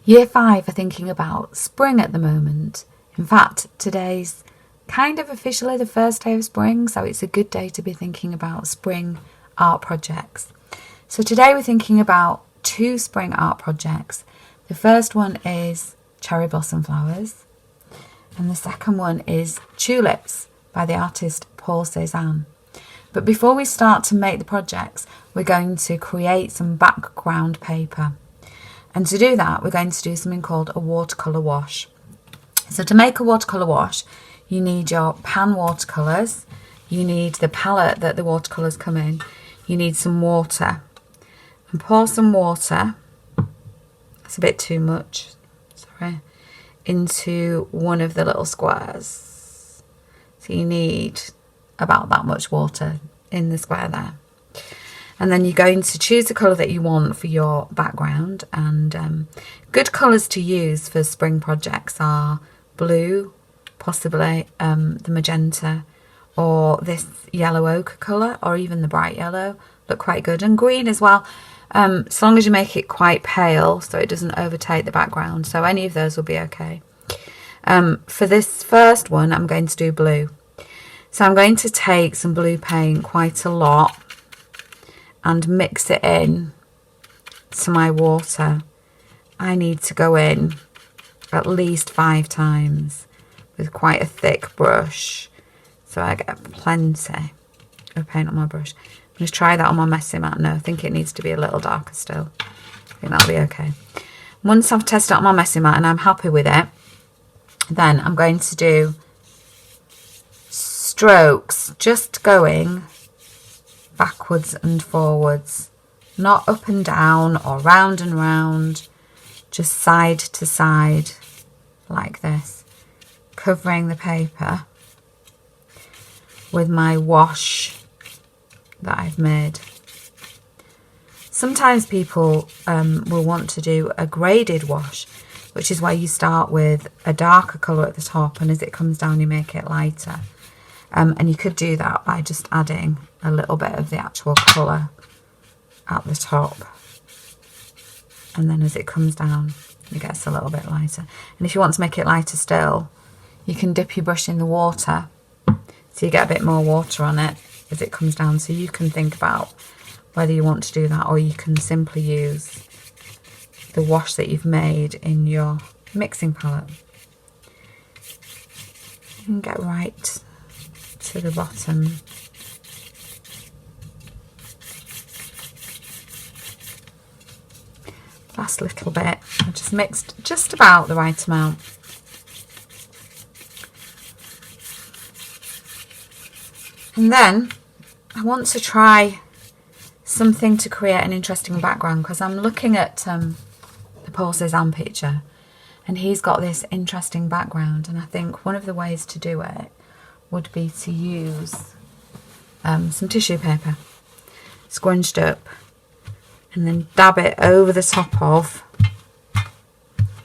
Year 5 are thinking about spring at the moment. In fact, today's kind of officially the first day of spring, so it's a good day to be thinking about spring art projects. So today we're thinking about 2 spring art projects. The first one is cherry blossom flowers, and the second one is tulips by the artist Paul Cézanne. But before we start to make the projects, we're going to create some background paper. And to do that, we're going to do something called a watercolor wash. So to make a watercolor wash, you need your pan watercolors, you need the palette that the watercolors come in, you need some water. And pour some water, that's a bit too much, sorry, into one of the little squares. So you need about that much water in the square there. And then you're going to choose the colour that you want for your background. And good colours to use for spring projects are blue, possibly the magenta, or this yellow ochre colour, or even the bright yellow. Look quite good. And green as well, as long as you make it quite pale so it doesn't overtake the background. So any of those will be okay. For this first one, I'm going to do blue. So I'm going to take some blue paint, quite a lot, and mix it in to my water. I need to go in at least 5 times with quite a thick brush, so I get plenty of paint on my brush. I'm going to try that on my messy mat. No, I think it needs to be a little darker still. I think that'll be okay. Once I've tested out my messy mat and I'm happy with it, then I'm going to do strokes, just going backwards and forwards, not up and down or round and round, just side to side like this, covering the paper with my wash that I've made. Sometimes people will want to do a graded wash, which is where you start with a darker colour at the top, and as it comes down you make it lighter. And you could do that by just adding a little bit of the actual colour at the top. And then as it comes down, it gets a little bit lighter. And if you want to make it lighter still, you can dip your brush in the water so you get a bit more water on it as it comes down. So you can think about whether you want to do that, or you can simply use the wash that you've made in your mixing palette. You can get right to the bottom. Last little bit, I just mixed just about the right amount. And then I want to try something to create an interesting background, because I'm looking at the Paul Cézanne picture and he's got this interesting background, and I think one of the ways to do it would be to use some tissue paper scrunched up and then dab it over the top of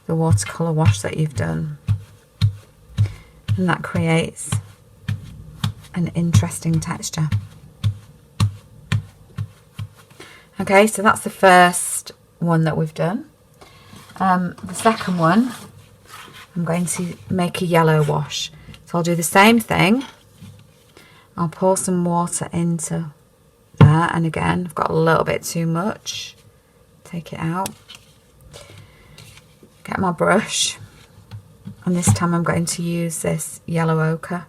the watercolour wash that you've done, and that creates an interesting texture. Okay, so that's the first one that we've done. The second one, I'm going to make a yellow wash. So I'll do the same thing. I'll pour some water into there, and again, I've got a little bit too much. Take it out. Get my brush, and this time I'm going to use this yellow ochre.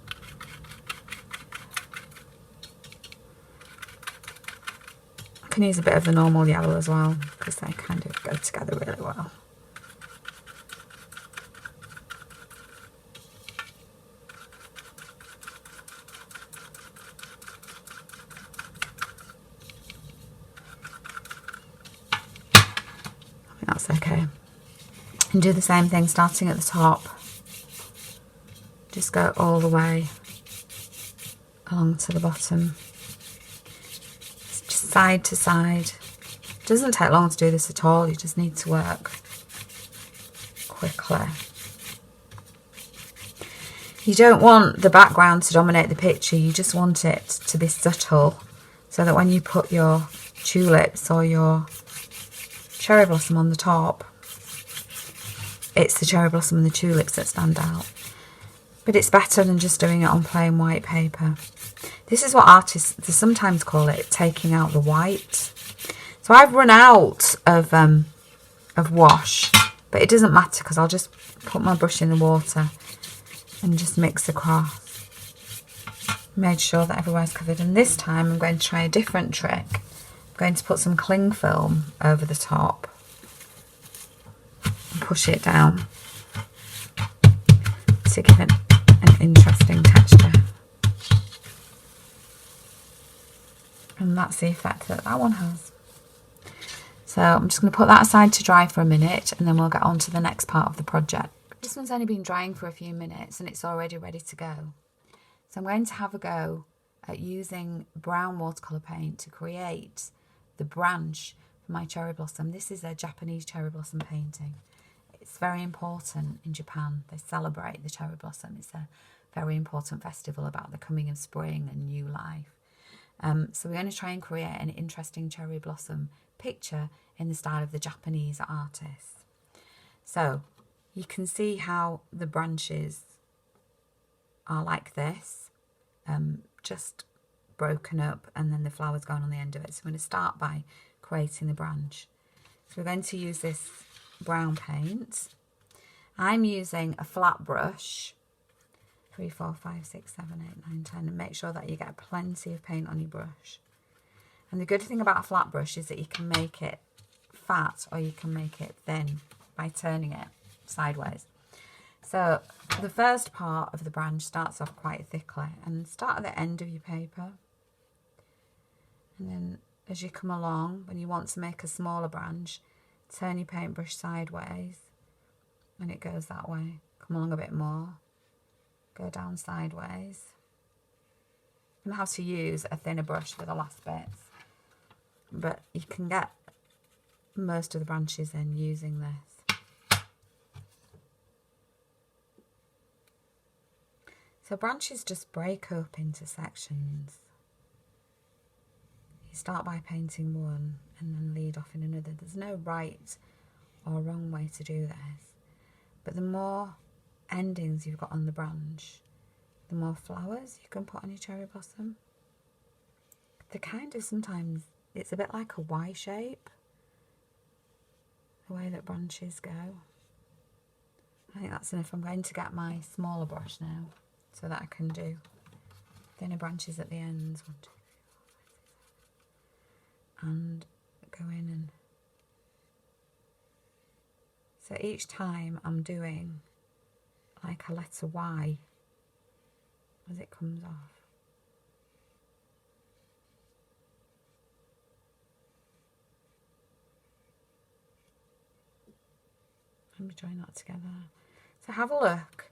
I can use a bit of the normal yellow as well, because they kind of go together really well. That's okay. And do the same thing starting at the top. Just go all the way along to the bottom. Just side to side. It doesn't take long to do this at all. You just need to work quickly. You don't want the background to dominate the picture. You just want it to be subtle, so that when you put your tulips or your cherry blossom on the top, it's the cherry blossom and the tulips that stand out. But it's better than just doing it on plain white paper. This is what artists, they sometimes call it taking out the white. So I've run out of wash, but it doesn't matter because I'll just put my brush in the water and just mix across. Made sure that everywhere's covered. And this time I'm going to try a different trick. I'm going to put some cling film over the top and push it down to give it an interesting texture. And that's the effect that that one has. So I'm just going to put that aside to dry for a minute, and then we'll get on to the next part of the project. This one's only been drying for a few minutes and it's already ready to go. So I'm going to have a go at using brown watercolour paint to create the branch for my cherry blossom. This is a Japanese cherry blossom painting. It's very important in Japan. They celebrate the cherry blossom. It's a very important festival about the coming of spring and new life. So we're going to try and create an interesting cherry blossom picture in the style of the Japanese artists. So you can see how the branches are like this, just broken up, and then the flowers going on the end of it. So I'm going to start by creating the branch. So we're going to use this brown paint. I'm using a flat brush, 3, 4, 5, 6, 7, 8, 9, 10, and make sure that you get plenty of paint on your brush. And the good thing about a flat brush is that you can make it fat or you can make it thin by turning it sideways. So the first part of the branch starts off quite thickly, and start at the end of your paper. And then as you come along, when you want to make a smaller branch, turn your paintbrush sideways and it goes that way. Come along a bit more, go down sideways. And how to use a thinner brush for the last bits. But you can get most of the branches in using this. So branches just break up into sections. You start by painting one and then lead off in another. There's no right or wrong way to do this. But the more endings you've got on the branch, the more flowers you can put on your cherry blossom. The kind of, sometimes it's a bit like a Y shape, the way that branches go. I think that's enough. I'm going to get my smaller brush now so that I can do thinner branches at the ends. 1, 2, 3, 4, 5, 6, 7. And go in and... So each time I'm doing like a letter Y as it comes off. Let me join that together. So have a look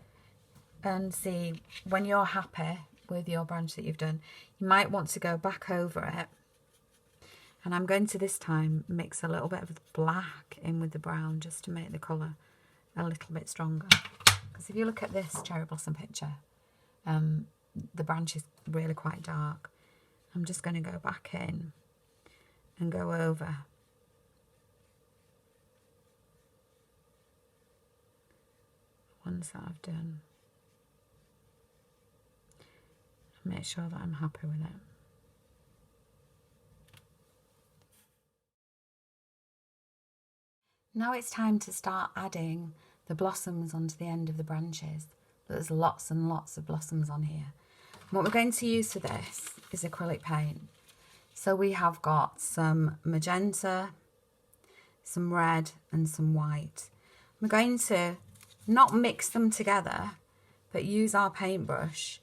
and see when you're happy with your branch that you've done. You might want to go back over it. And I'm going to this time mix a little bit of black in with the brown just to make the colour a little bit stronger. Because if you look at this cherry blossom picture, the branch is really quite dark. I'm just going to go back in and go over ones that I've done. Make sure that I'm happy with it. Now it's time to start adding the blossoms onto the end of the branches. There's lots and lots of blossoms on here. And what we're going to use for this is acrylic paint. So we have got some magenta, some red and some white. We're going to not mix them together, but use our paintbrush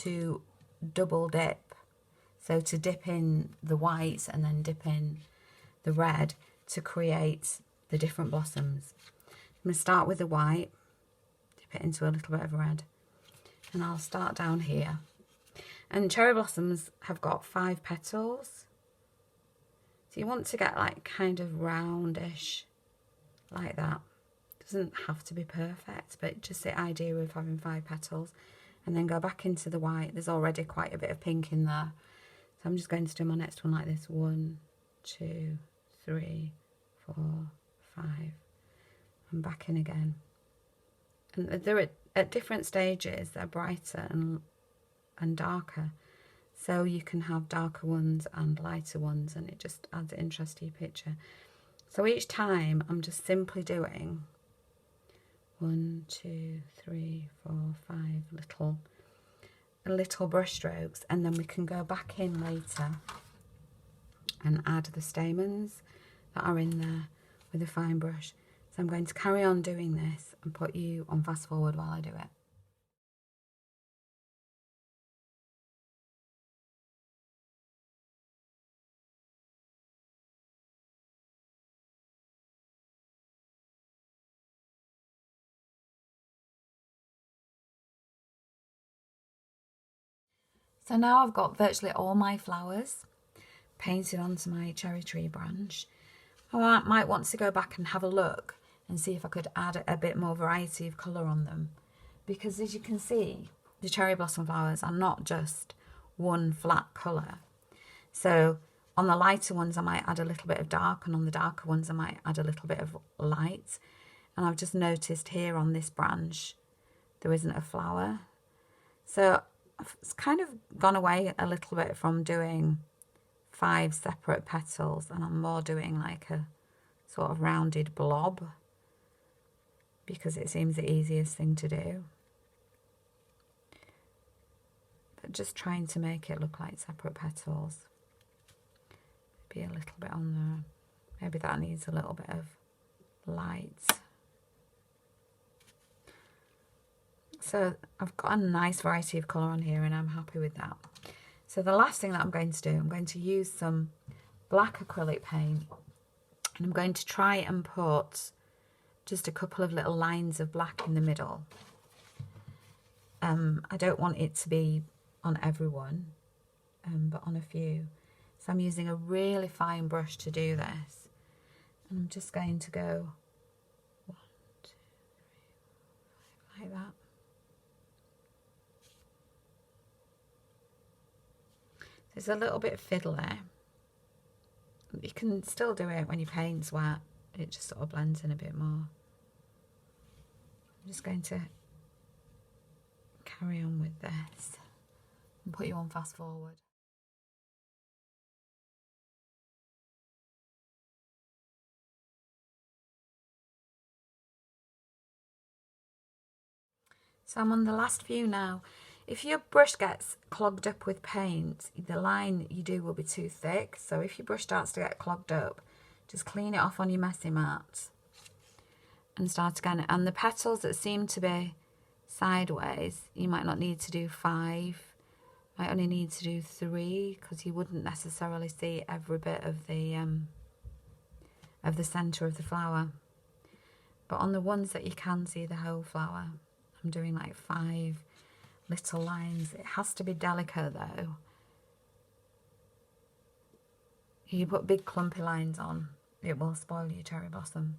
to double dip. So to dip in the white and then dip in the red to create the different blossoms. I'm going to start with the white, dip it into a little bit of red, and I'll start down here. And cherry blossoms have got 5 petals. So you want to get like kind of roundish, like that. Doesn't have to be perfect, but just the idea of having 5 petals. And then go back into the white. There's already quite a bit of pink in there. So I'm just going to do my next one like this. 1, 2, 3, 4, 5. And back in again. And they're at different stages. They're brighter and darker. So you can have darker ones and lighter ones, and it just adds interest to your picture. So each time I'm just simply doing 1, 2, 3, 4, 5 little brush strokes, and then we can go back in later and add the stamens that are in there with a fine brush. So I'm going to carry on doing this and put you on fast forward while I do it. So now I've got virtually all my flowers painted onto my cherry tree branch. I might want to go back and have a look and see if I could add a bit more variety of colour on them, because as you can see, the cherry blossom flowers are not just one flat colour. So on the lighter ones I might add a little bit of dark, and on the darker ones I might add a little bit of light. And I've just noticed here on this branch there isn't a flower, so I've kind of gone away a little bit from doing 5 separate petals, and I'm more doing like a sort of rounded blob, because it seems the easiest thing to do. But just trying to make it look like separate petals. Maybe a little bit on there. Maybe that needs a little bit of light. So I've got a nice variety of colour on here, and I'm happy with that. So the last thing that I'm going to do, I'm going to use some black acrylic paint, and I'm going to try and put just a couple of little lines of black in the middle. I don't want it to be on everyone, but on a few. So I'm using a really fine brush to do this. And I'm just going to go 1, 2, 3, 4, 5, like that. It's a little bit fiddly. You can still do it when your paint's wet. It just sort of blends in a bit more. I'm just going to carry on with this and put you on fast forward. So I'm on the last few now. If your brush gets clogged up with paint, the line you do will be too thick. So if your brush starts to get clogged up, just clean it off on your messy mat and start again. And the petals that seem to be sideways, you might not need to do 5. Might only need to do 3, because you wouldn't necessarily see every bit of the centre of the flower. But on the ones that you can see the whole flower, I'm doing like 5 little lines. It has to be delicate though. If you put big clumpy lines on, it will spoil your cherry blossom.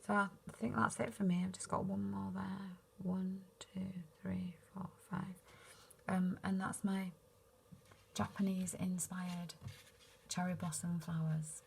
So I think that's it for me. I've just got one more there. 1, 2, 3, 4, 5. And that's my Japanese inspired cherry blossom flowers.